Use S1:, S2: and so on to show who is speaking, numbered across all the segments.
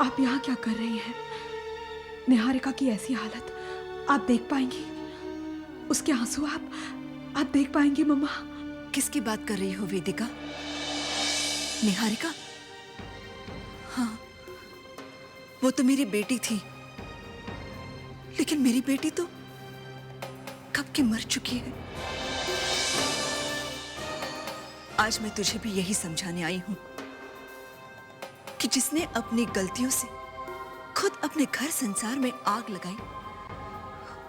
S1: आप यहाँ क्या कर रही हैं? निहारिका की ऐसी हालत आप देख पाएंगी? उसके आंसू आप देख पाएंगी मम्मा?
S2: किसकी बात कर रही हो वेदिका? निहारिका? हाँ, वो तो मेरी बेटी थी, लेकिन मेरी बेटी तो कब की मर चुकी है। आज मैं तुझे भी यही समझाने आई हूं कि जिसने अपनी गलतियों से खुद अपने घर संसार में आग लगाई,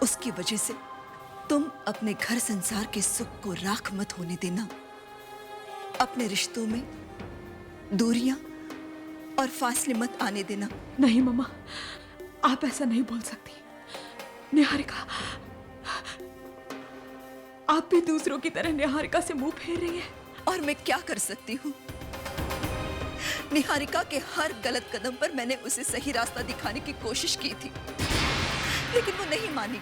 S2: उसकी वजह से तुम अपने घर संसार के सुख को राख मत होने देना। अपने रिश्तों में दूरियां और फासले मत आने देना।
S1: नहीं मम्मा, आप ऐसा नहीं बोल सकती। निहारिका, आप भी दूसरों की तरह निहारिका से मुंह फेर रही हैं।
S2: और मैं क्या कर सकती हूँ? निहारिका के हर गलत कदम पर मैंने उसे सही रास्ता दिखाने की कोशिश की थी, लेकिन वो नहीं मानी।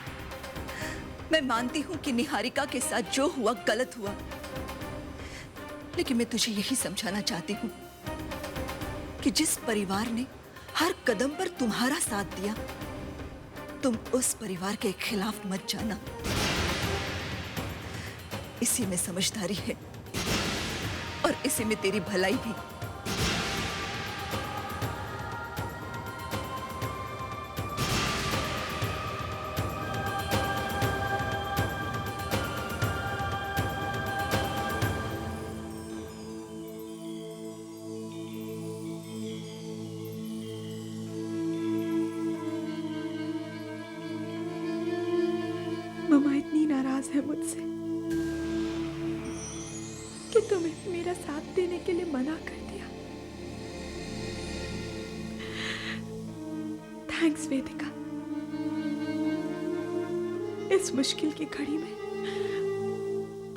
S2: मैं मानती हूँ कि निहारिका के साथ जो हुआ गलत हुआ, लेकिन मैं तुझे यही समझाना चाहती हूँ कि जिस परिवार ने हर कदम पर तुम्हारा साथ दिया, तुम उस परिवार के खिलाफ मत जाना। इसी में समझदारी है और इसी में तेरी भलाई भी।
S1: मम्मा इतनी नाराज है मुझसे कि तुम्हें मेरा साथ देने के लिए मना कर दिया। थैंक्स वेदिका। इस मुश्किल की घड़ी में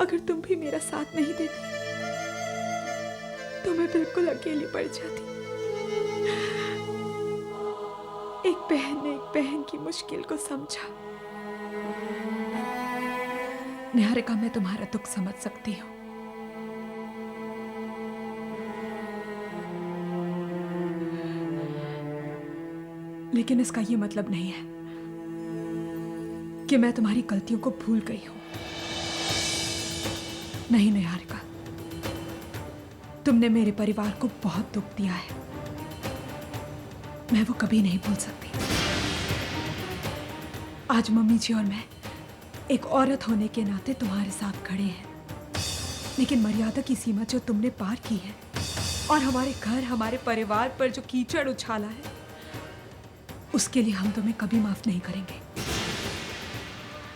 S1: अगर तुम भी मेरा साथ नहीं देती तो मैं बिल्कुल अकेली पड़ जाती। एक बहन ने एक बहन की मुश्किल को समझा। निहारिका, मैं तुम्हारा दुख समझ सकती हूँ, लेकिन इसका यह मतलब नहीं है कि मैं तुम्हारी गलतियों को भूल गई हूं। नहीं निहारिका, तुमने मेरे परिवार को बहुत दुख दिया है, मैं वो कभी नहीं भूल सकती। आज मम्मी जी और मैं एक औरत होने के नाते तुम्हारे साथ खड़े हैं, लेकिन मर्यादा की सीमा जो तुमने पार की है और हमारे घर हमारे परिवार पर जो कीचड़ उछाला है, उसके लिए हम तुम्हें कभी माफ नहीं करेंगे।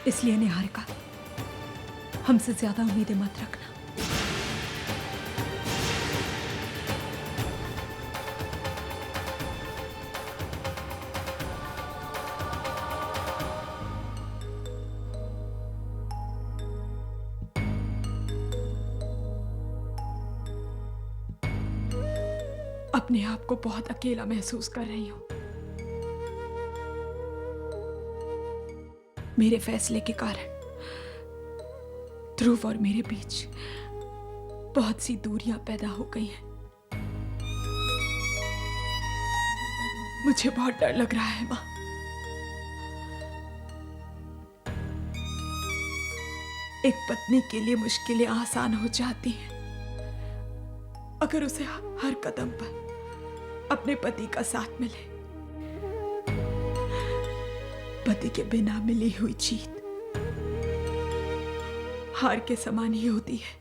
S1: इसलिए निहारिका, हमसे ज्यादा उम्मीदें मत रखना। अपने आप को बहुत अकेला महसूस कर रही हूं। मेरे फैसले के कारण ध्रुव और मेरे बीच बहुत सी दूरियां पैदा हो गई हैं। मुझे बहुत डर लग रहा है मां। एक पत्नी के लिए मुश्किलें आसान हो जाती हैं अगर उसे हर कदम पर अपने पति का साथ मिले। पति के बिना मिली हुई जीत हार के समान ही होती है।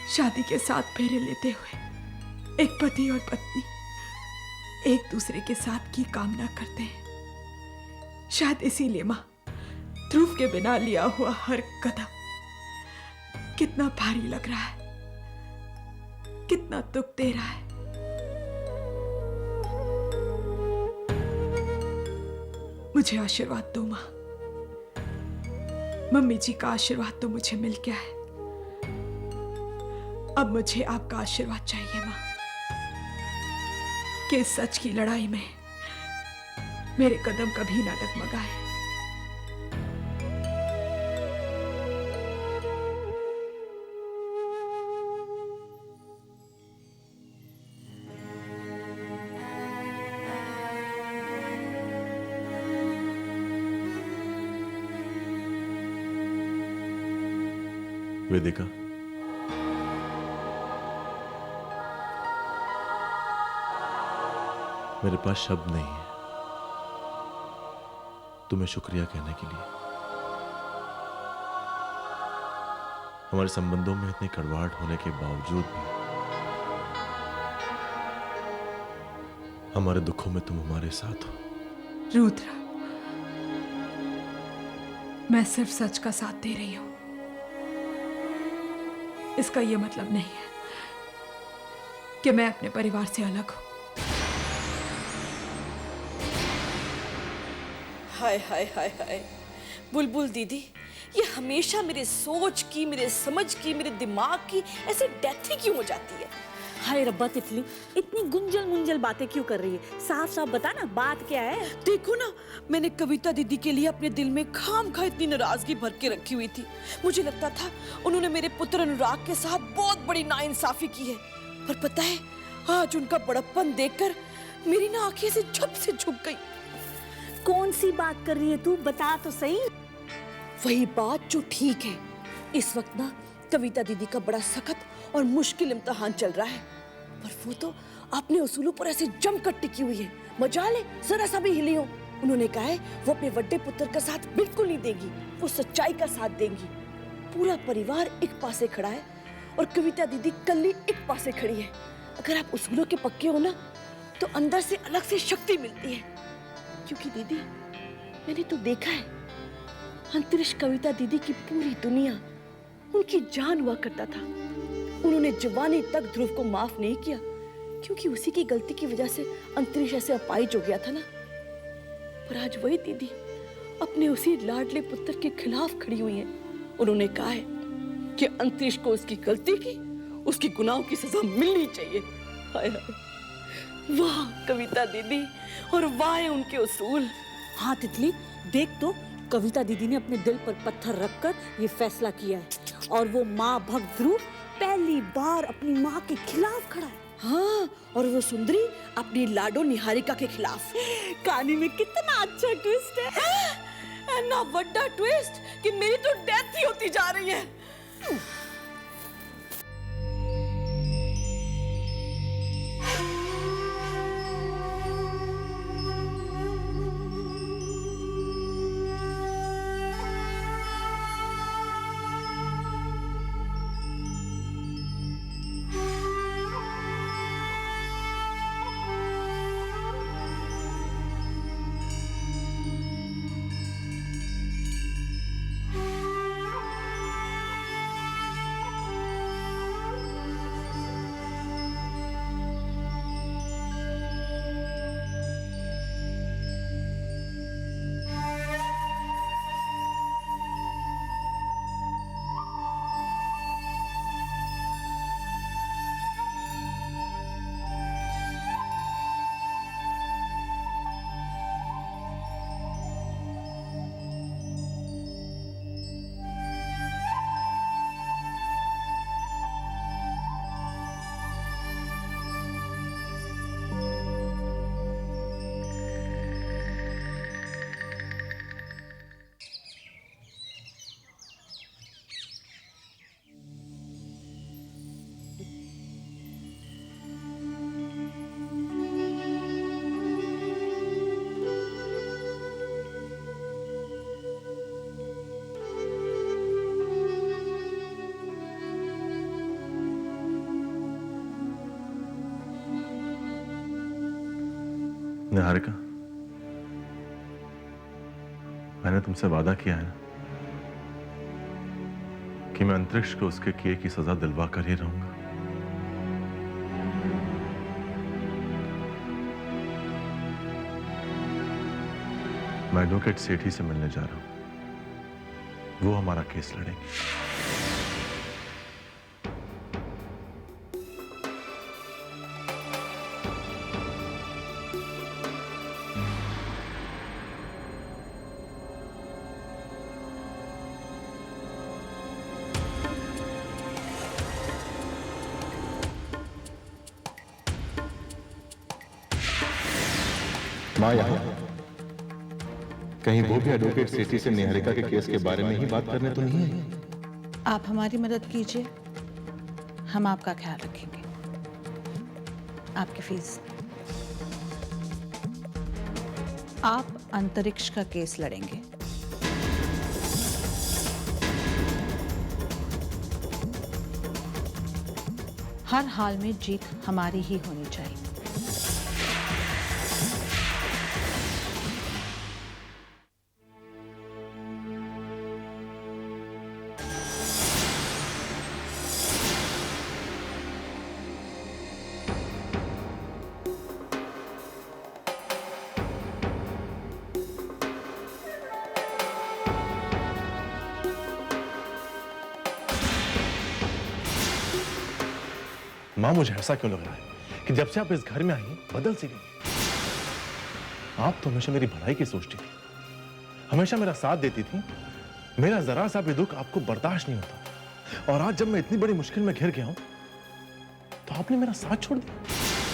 S1: शादी के 7 फेरे लेते हुए एक पति और पत्नी एक दूसरे के साथ की कामना करते हैं। शायद इसीलिए मां, ध्रुव के बिना लिया हुआ हर कदम कितना भारी लग रहा है, कितना दुख दे रहा है। मुझे आशीर्वाद दो मां। मम्मी जी का आशीर्वाद तो मुझे मिल गया है, अब मुझे आपका आशीर्वाद चाहिए मां, कि इस सच की लड़ाई में मेरे कदम कभी ना डगमगाए।
S3: वेदिका, मेरे पास शब्द नहीं है तुम्हें शुक्रिया कहने के लिए। हमारे संबंधों में इतनी कड़वाहट होने के बावजूद भी हमारे दुखों में तुम हमारे साथ हो।
S1: रुद्र, मैं सिर्फ सच का साथ दे रही हूं। इसका यह मतलब नहीं है कि मैं अपने परिवार से अलग हूं।
S4: हाय हाय हाय हाय, बुलबुल दीदी, ये हमेशा मेरे सोच की, मेरे समझ की, मेरे दिमाग की ऐसे डेथ ही क्यों हो जाती है?
S5: हाय रब्बा तितली, इतनी गुंजल मुंजल बातें क्यों कर रही है? साफ साफ बता ना, बात क्या है?
S4: देखो ना, मैंने कविता दीदी के लिए अपने दिल में खामखा इतनी नाराजगी भर के रखी हुई थी। मुझे लगता था उन्होंने मेरे पुत्र अनुराग के साथ बहुत बड़ी नाइंसाफी की है, पर पता है आज उनका बड़प्पन देखकर मेरी ना आंखें से झप से झुक गई।
S5: कौन सी बात कर रही है तू? बता तो सही।
S4: वही बात जो ठीक है। इस वक्त ना कविता दीदी का बड़ा सख्त और मुश्किल इम्तिहान चल रहा है, पर वो तो अपने उसूलों पर ऐसे जमकर टिकी हुई है, मजा ले जरा सा भी हिली हो। उन्होंने कहा है वो अपने बड़े पुत्र का साथ बिल्कुल नहीं देगी, वो सच्चाई का साथ देंगी। पूरा परिवार एक पासे खड़ा है और कविता दीदी कल्ली एक पासे खड़ी है। अगर आप उसूलों के पक्के हो ना, तो अंदर से अलग से शक्ति मिलती है। क्योंकि दीदी, मैंने तो देखा है, अंतरिक्ष कविता दीदी की पूरी दुनिया उनकी जान हुआ करता था। उन्होंने जवानी तक ध्रुव को माफ नहीं किया, क्योंकि उसी की गलती की वजह से अंतरिक्ष ऐसे अपाहिज हो गया था ना। पर आज वही दीदी अपने उसी लाडले पुत्र के खिलाफ खड़ी हुई हैं। उन्होंने कहा है कि अंतरिक्ष को उसकी गलती की, उसके गुनाहों की सजा मिलनी चाहिए। हाय हाय, वाह कविता दीदी, और वाह है उनके उसूल।
S5: हाँ तितली, देख तो, कविता दीदी ने अपने दिल पर पत्थर रखकर ये फैसला किया है, और वो माँ भक्त ध्रुव पहली बार अपनी माँ के खिलाफ खड़ा है।
S4: हाँ, और वो सुंदरी अपनी लाडो निहारिका के खिलाफ।
S5: कहानी में कितना अच्छा ट्विस्ट है।
S4: ना बड़ा ट्विस्ट कि मेरी तो डेथ ही होती जा रही है।
S3: निहारिका, मैंने तुमसे वादा किया है ना कि मैं अंतरिक्ष को उसके किए की सजा दिलवा कर ही रहूंगा। मैं एडवोकेट सेठी से मिलने जा रहा हूं, वो हमारा केस लड़ेंगे।
S6: माँ यहाँ कहीं वो भी एडवोकेट सेठी से निहारिका के केस के बारे में ही बात करने तो नहीं है?
S7: आप हमारी मदद कीजिए, हम आपका ख्याल रखेंगे। आपकी फीस। आप अंतरिक्ष का केस लड़ेंगे। हर हाल में जीत हमारी ही होनी चाहिए।
S3: मां, मुझे ऐसा क्यों लग रहा है कि जब से आप इस घर में आई हैं, बदल सी गई। आप तो हमेशा मेरी भलाई की सोचती थी, हमेशा मेरा साथ देती थी। मेरा जरा सा भी दुख आपको बर्दाश्त नहीं होता, और आज जब मैं इतनी बड़ी मुश्किल में घिर गया हूं तो आपने मेरा साथ छोड़ दिया।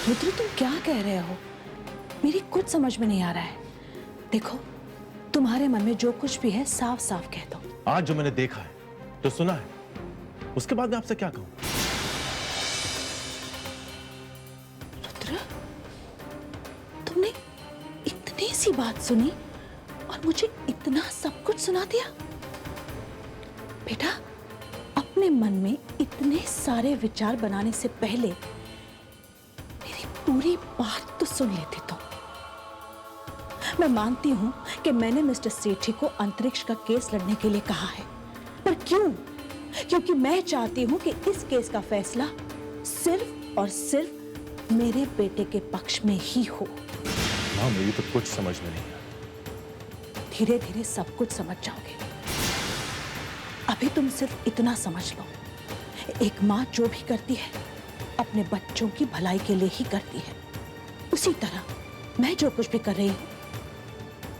S7: रुद्र, तुम क्या कह रहे हो? मेरी कुछ समझ में नहीं आ रहा है। देखो, तुम्हारे मन में जो कुछ भी है साफ साफ कह दो।
S3: आज जो मैंने देखा है, जो सुना है, उसके बाद मैं आपसे क्या कहूं?
S7: रुद्र, तुमने इतनी सी बात सुनी और मुझे इतना सब कुछ सुना दिया? बेटा, अपने मन में इतने सारे विचार बनाने से पहले मेरी पूरी बात तो सुन लेते तुम। मैं मानती हूं कि मैंने मिस्टर सेठी को अंतरिक्ष का केस लड़ने के लिए कहा है, पर क्यों? क्योंकि मैं चाहती हूं कि इस केस का फैसला सिर्फ और सिर्फ मेरे बेटे के पक्ष में ही हो।
S3: मां, मेरी तो कुछ समझ में नहीं आ।
S7: धीरे धीरे सब कुछ समझ जाओगे। अभी तुम सिर्फ इतना समझ लो, एक माँ जो भी करती है अपने बच्चों की भलाई के लिए ही करती है। उसी तरह मैं जो कुछ भी कर रही हूँ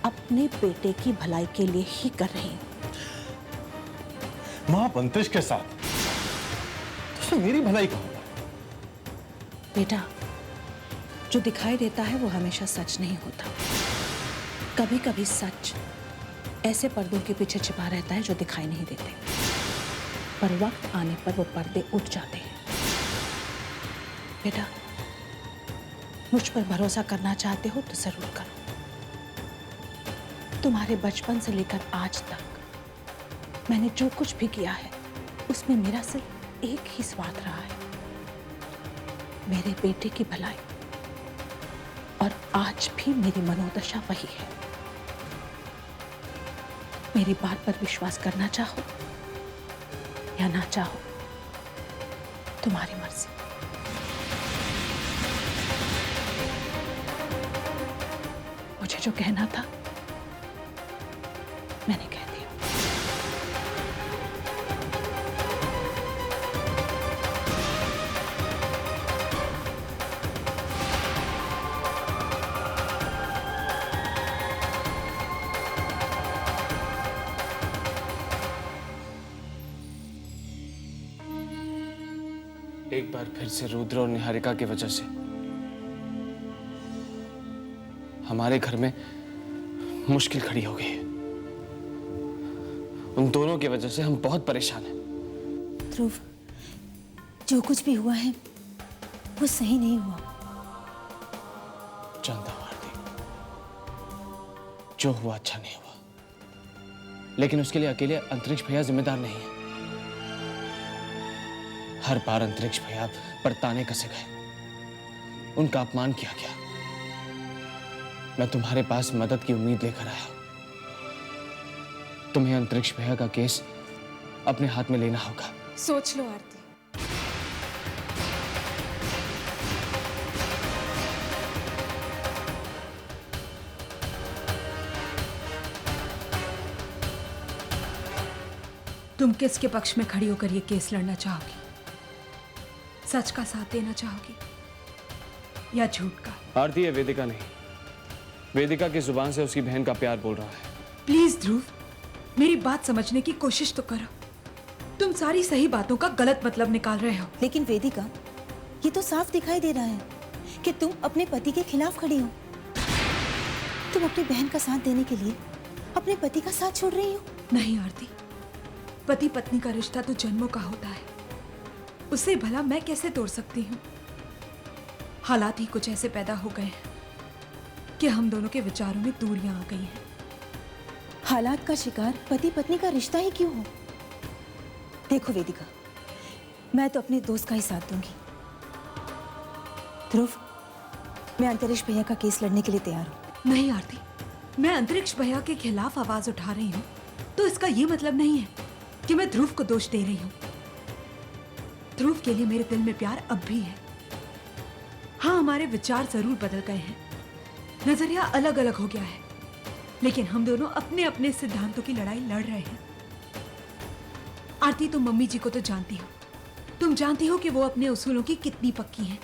S7: अपने बेटे की भलाई के लिए ही कर रही हूँ।
S3: मां, आप अंतरिक्ष के साथ, तो उसमें मेरी भलाई कहाँ है?
S7: बेटा, जो दिखाई देता है वो हमेशा सच नहीं होता। कभी कभी सच ऐसे पर्दों के पीछे छिपा रहता है जो दिखाई नहीं देते, पर वक्त आने पर वो पर्दे उठ जाते हैं। बेटा, मुझ पर भरोसा करना चाहते हो तो जरूर करो। तुम्हारे बचपन से लेकर आज तक मैंने जो कुछ भी किया है उसमें मेरा सिर्फ एक ही स्वार्थ रहा है, मेरे बेटे की भलाई। और आज भी मेरी मनोदशा वही है। मेरी बात पर विश्वास करना चाहो या ना चाहो, तुम्हारी मर्जी। मुझे जो कहना था मैंने कह दिया।
S8: एक बार फिर से रुद्र और निहारिका की वजह से हमारे घर में मुश्किल खड़ी हो गई है। उन दोनों की वजह से हम बहुत परेशान हैं।
S9: ध्रुव, जो कुछ भी हुआ है वो सही नहीं हुआ।
S8: जानता हूं आरती, जो हुआ अच्छा नहीं हुआ, लेकिन उसके लिए अकेले अंतरिक्ष भैया जिम्मेदार नहीं है। हर बार अंतरिक्ष भैया पर ताने कसे गए, उनका अपमान किया गया। मैं तुम्हारे पास मदद की उम्मीद लेकर आया हूं। तुम्हें अंतरिक्ष भैया का केस अपने हाथ में लेना होगा।
S9: सोच लो आरती,
S1: तुम किसके पक्ष में खड़ी होकर ये केस लड़ना चाहोगी? सच का साथ देना चाहोगी या झूठ का?
S8: आरती, ये वेदिका नहीं, वेदिका की जुबान से उसकी बहन का प्यार बोल रहा है।
S1: प्लीज ध्रुव, मेरी बात समझने की कोशिश तो करो। तुम सारी सही बातों का गलत मतलब निकाल रहे हो।
S9: लेकिन वेदिका, ये तो साफ दिखाई दे रहा है कि तुम अपने पति के खिलाफ खड़ी हो। तुम अपनी बहन का साथ देने के लिए अपने पति का साथ छोड़ रही हो।
S1: नहीं आरती, पति पत्नी का रिश्ता तो जन्मों का होता है, उसे भला मैं कैसे तोड़ सकती हूँ? हालात ही कुछ ऐसे पैदा हो गए हैं कि हम दोनों के विचारों में दूरियां आ गई हैं।
S9: हालात का शिकार पति पत्नी का रिश्ता ही क्यों हो? देखो वेदिका, मैं तो अपने दोस्त का ही साथ दूंगी। ध्रुव, मैं अंतरिक्ष भैया का केस लड़ने के लिए तैयार हूँ।
S1: नहीं आरती, मैं अंतरिक्ष भैया के खिलाफ आवाज उठा रही हूँ तो इसका ये मतलब नहीं है कि मैं ध्रुव को दोष दे रही हूँ। ध्रुव के लिए मेरे दिल में प्यार अब भी है। हाँ, हमारे विचार जरूर बदल गए हैं, नजरिया अलग अलग हो गया है, लेकिन हम दोनों अपने अपने सिद्धांतों की लड़ाई लड़ रहे हैं। आरती, तुम मम्मी जी को तो जानती हो, तुम जानती हो कि वो अपने उसूलों की कितनी पक्की हैं।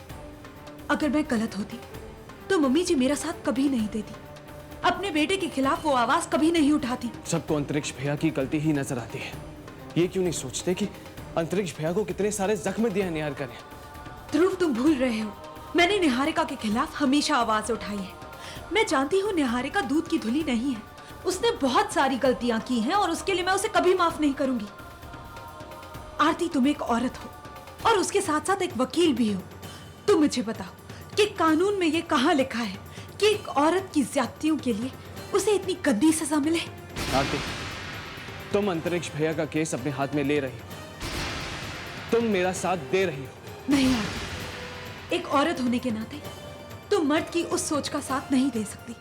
S1: अगर मैं गलत होती तो मम्मी जी मेरा साथ कभी नहीं देती, अपने बेटे के खिलाफ वो आवाज कभी नहीं उठाती।
S8: सबको अंतरिक्ष भैया की गलती ही नजर आती है। ये क्यों नहीं सोचते कि अंतरिक्ष भैया को कितने सारे जख्म दिए हैं निहारिका ने?
S1: ध्रुव, तुम भूल रहे हो, मैंने निहारिका के खिलाफ हमेशा आवाज उठाई है। मैं जानती हूँ निहारिका दूध की धुली नहीं है, उसने बहुत सारी गलतियां की हैं और उसके लिए मैं उसे कभी माफ नहीं करूंगी। आरती, तुम एक औरत हो और उसके साथ साथ एक वकील भी हो। तुम मुझे बताओ कि कानून में ये कहाँ लिखा है कि एक औरत की ज्यादतियों के लिए उसे इतनी गंदी सजा मिले?
S8: आरती, तुम अंतरिक्ष भैया का केस अपने हाथ में ले रही हो, तुम मेरा साथ दे रही हो।
S1: नहीं आरती, एक औरत होने के नाते तुम मर्द की उस सोच का साथ नहीं दे सकती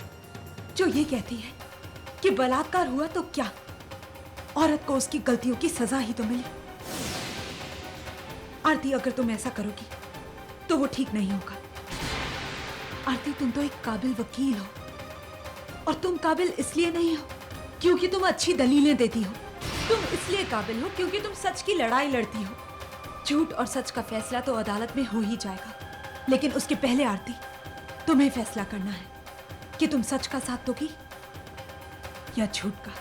S1: जो ये कहती है कि बलात्कार हुआ तो क्या, औरत को उसकी गलतियों की सजा ही तो मिले। आरती, अगर तुम ऐसा करोगी तो वो ठीक नहीं होगा। आरती, तुम तो एक काबिल वकील हो और तुम काबिल इसलिए नहीं हो क्योंकि तुम अच्छी दलीलें देती हो, तुम इसलिए काबिल हो क्योंकि तुम सच की लड़ाई लड़ती हो। झूठ और सच का फैसला तो अदालत में हो ही जाएगा, लेकिन उसके पहले आरती, तुम्हें फैसला करना है कि तुम सच का साथ दोगी या झूठ का।